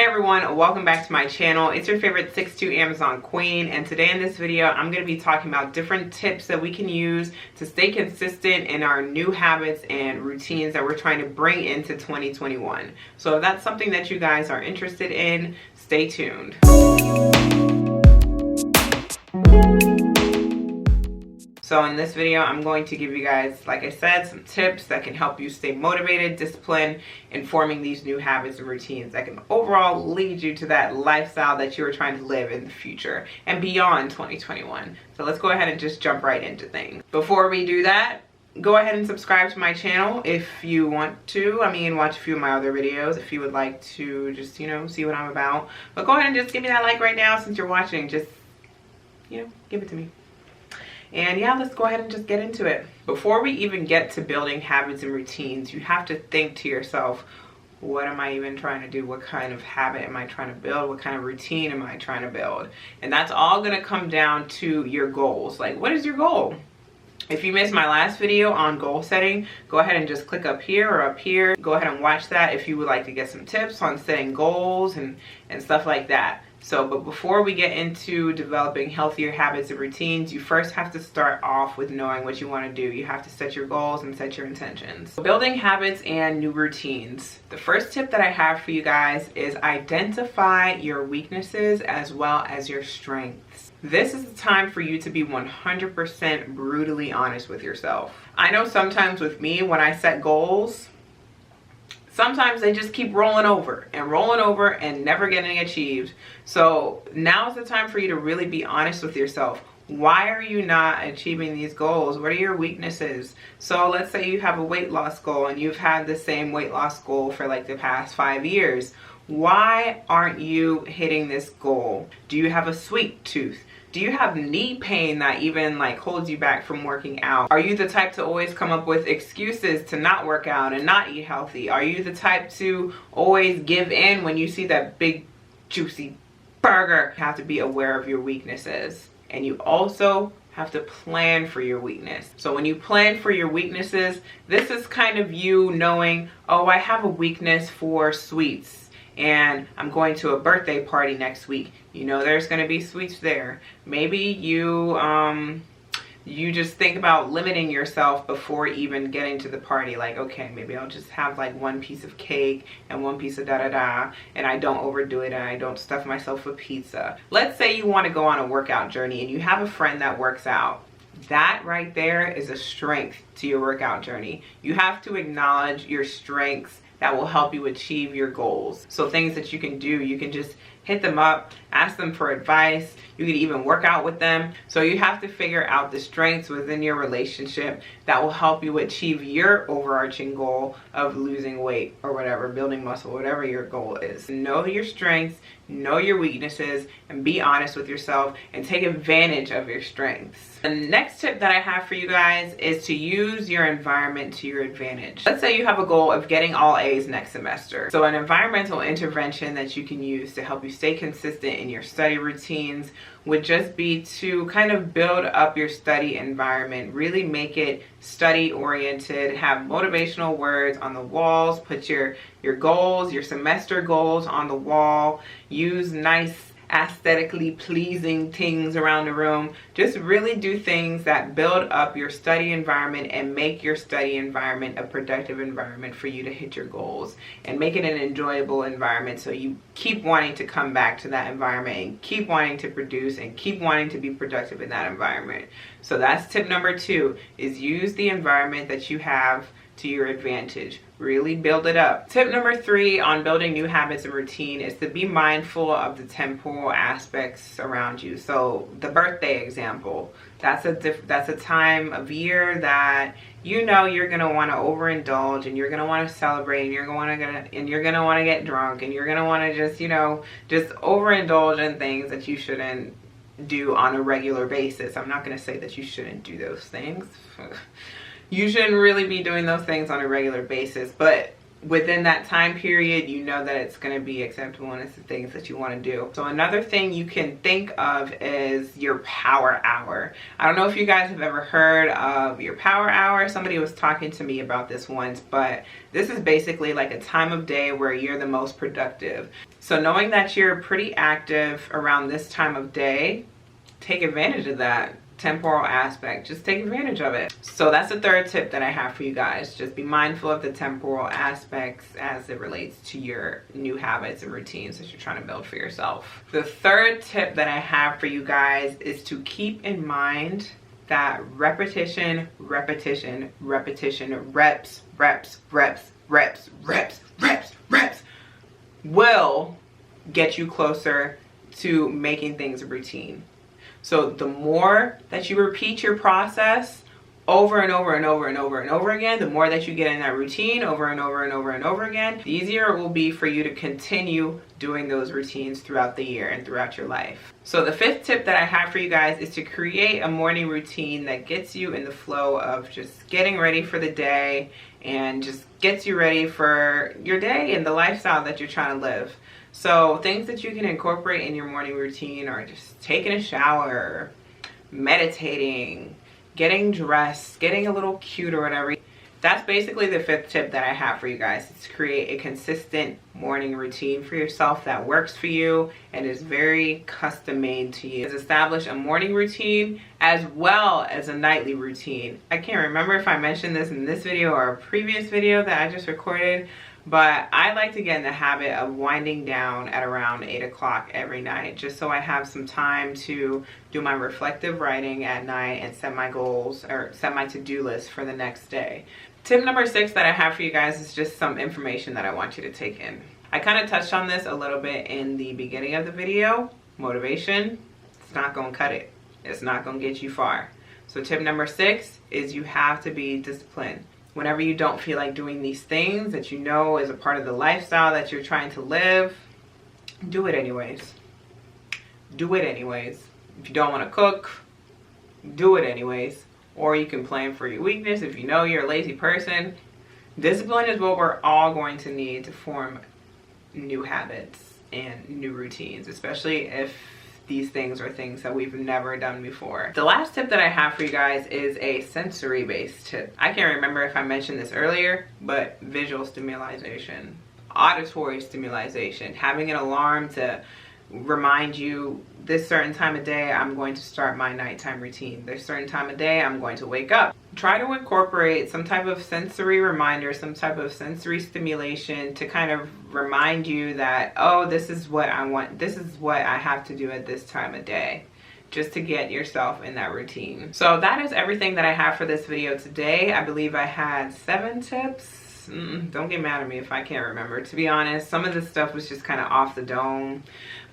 Hey everyone, welcome back to my channel. It's your favorite 6'2" Amazon queen, and today in this video I'm going to be talking about different tips that we can use to stay consistent in our new habits and routines that we're trying to bring into 2021. So if that's something that you guys are interested in, stay tuned. So in this video, I'm going to give you guys, like I said, some tips that can help you stay motivated, disciplined, in forming these new habits and routines that can overall lead you to that lifestyle that you are trying to live in the future and beyond 2021. So let's go ahead and just jump right into things. Before we do that, go ahead and subscribe to my channel if you want to. Watch a few of my other videos if you would like to just, see what I'm about. But go ahead and just give me that like right now since you're watching. Just, give it to me. And yeah, let's go ahead and just get into it. Before we even get to building habits and routines, you have to think to yourself, what am I even trying to do? What kind of habit am I trying to build? What kind of routine am I trying to build? And that's all gonna come down to your goals. Like, what is your goal? If you missed my last video on goal setting, go ahead and just click up here or up here. Go ahead and watch that if you would like to get some tips on setting goals and stuff like that. But before we get into developing healthier habits and routines, you first have to start off with knowing what you want to do. You have to set your goals and set your intentions. Building habits and new routines. The first tip that I have for you guys is identify your weaknesses as well as your strengths. This is the time for you to be 100% brutally honest with yourself. I know sometimes with me, when I set goals, sometimes they just keep rolling over and never getting achieved. So now's the time for you to really be honest with yourself. Why are you not achieving these goals? What are your weaknesses? So let's say you have a weight loss goal and you've had the same weight loss goal for like the past 5 years. Why aren't you hitting this goal? Do you have a sweet tooth? Do you have knee pain that even holds you back from working out? Are you the type to always come up with excuses to not work out and not eat healthy? Are you the type to always give in when you see that big juicy burger? You have to be aware of your weaknesses, and you also have to plan for your weakness. So when you plan for your weaknesses, this is kind of you knowing, oh, I have a weakness for sweets, and I'm going to a birthday party next week. There's going to be sweets there. Maybe you just think about limiting yourself before even getting to the party. Like, okay, maybe I'll just have one piece of cake and one piece of da-da-da, and I don't overdo it and I don't stuff myself with pizza. Let's say you want to go on a workout journey and you have a friend that works out. That right there is a strength to your workout journey. You have to acknowledge your strengths that will help you achieve your goals. So things that you can do, you can just hit them up, ask them for advice. You can even work out with them. So you have to figure out the strengths within your relationship that will help you achieve your overarching goal of losing weight or whatever, building muscle, whatever your goal is. Know your strengths, know your weaknesses, and be honest with yourself and take advantage of your strengths. The next tip that I have for you guys is to use your environment to your advantage. Let's say you have a goal of getting all A's next semester. So an environmental intervention that you can use to help you stay consistent in your study routines would just be to kind of build up your study environment, really make it study oriented, have motivational words on the walls, put your goals, your semester goals on the wall, use nice aesthetically pleasing things around the room. Just really do things that build up your study environment and make your study environment a productive environment for you to hit your goals, and make it an enjoyable environment so you keep wanting to come back to that environment and keep wanting to produce and keep wanting to be productive in that environment. So that's tip number 2, is use the environment that you have to your advantage. Really build it up. Tip number 3 on building new habits and routine is to be mindful of the temporal aspects around you. So the birthday example, that's a time of year that you're gonna want to overindulge, and you're gonna want to celebrate, and you're gonna want to get drunk, and you're gonna want to just overindulge in things that you shouldn't do on a regular basis. I'm not gonna say that you shouldn't do those things. You shouldn't really be doing those things on a regular basis, but within that time period, you know that it's going to be acceptable and it's the things that you want to do. So another thing you can think of is your power hour. I don't know if you guys have ever heard of your power hour. Somebody was talking to me about this once, but this is basically like a time of day where you're the most productive. So knowing that you're pretty active around this time of day, take advantage of that temporal aspect. Just take advantage of it. So that's the third tip that I have for you guys. Just be mindful of the temporal aspects as it relates to your new habits and routines that you're trying to build for yourself. The third tip that I have for you guys is to keep in mind that repetition, repetition, repetition, reps will get you closer to making things a routine. So the more that you repeat your process over and over and over and over and over again, the more that you get in that routine over and over and over and over again, the easier it will be for you to continue doing those routines throughout the year and throughout your life. So the fifth tip that I have for you guys is to create a morning routine that gets you in the flow of just getting ready for the day and just gets you ready for your day and the lifestyle that you're trying to live. So things that you can incorporate in your morning routine are just taking a shower, meditating, getting dressed, getting a little cute or whatever. That's basically the fifth tip that I have for you guys, is to create a consistent morning routine for yourself that works for you and is very custom made to you. Establish a morning routine as well as a nightly routine. I can't remember if I mentioned this in this video or a previous video that I just recorded, but I like to get in the habit of winding down at around 8 o'clock every night, just so I have some time to do my reflective writing at night and set my goals or set my to-do list for the next day. Tip number 6 that I have for you guys is just some information that I want you to take in. I kind of touched on this a little bit in the beginning of the video. Motivation, it's not going to cut it. It's not going to get you far. So tip number 6 is you have to be disciplined. Whenever you don't feel like doing these things that you know is a part of the lifestyle that you're trying to live, do it anyways. Do it anyways. If you don't want to cook, do it anyways. Or you can plan for your weakness if you know you're a lazy person. Discipline is what we're all going to need to form new habits and new routines, especially if these things are things that we've never done before. The last tip that I have for you guys is a sensory based tip. I can't remember if I mentioned this earlier, but visual stimulation, auditory stimulation, having an alarm to remind you this certain time of day I'm going to start my nighttime routine. This certain time of day I'm going to wake up. Try to incorporate some type of sensory reminder, some type of sensory stimulation to kind of remind you that, oh, this is what I want. This is what I have to do at this time of day, just to get yourself in that routine. So that is everything that I have for this video today. I believe I had 7 tips. Don't get mad at me if I can't remember. To be honest, some of this stuff was just kind of off the dome,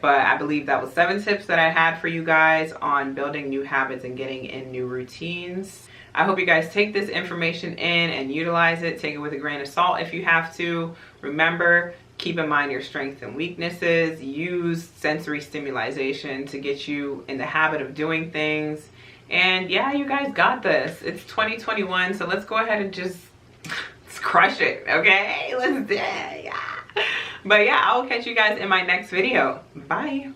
but I believe that was 7 tips that I had for you guys on building new habits and getting in new routines. I hope you guys take this information in and utilize it. Take it with a grain of salt if you have to. Remember, keep in mind your strengths and weaknesses. Use sensory stimulation to get you in the habit of doing things. And yeah, you guys got this. It's 2021, so let's go ahead and just crush it, okay? Let's do it, yeah. But yeah, I'll catch you guys in my next video. Bye.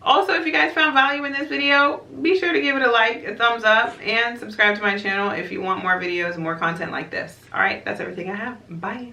Also, if you guys found value in this video, be sure to give it a like, a thumbs up, and subscribe to my channel if you want more videos and more content like this. All right, that's everything I have. Bye.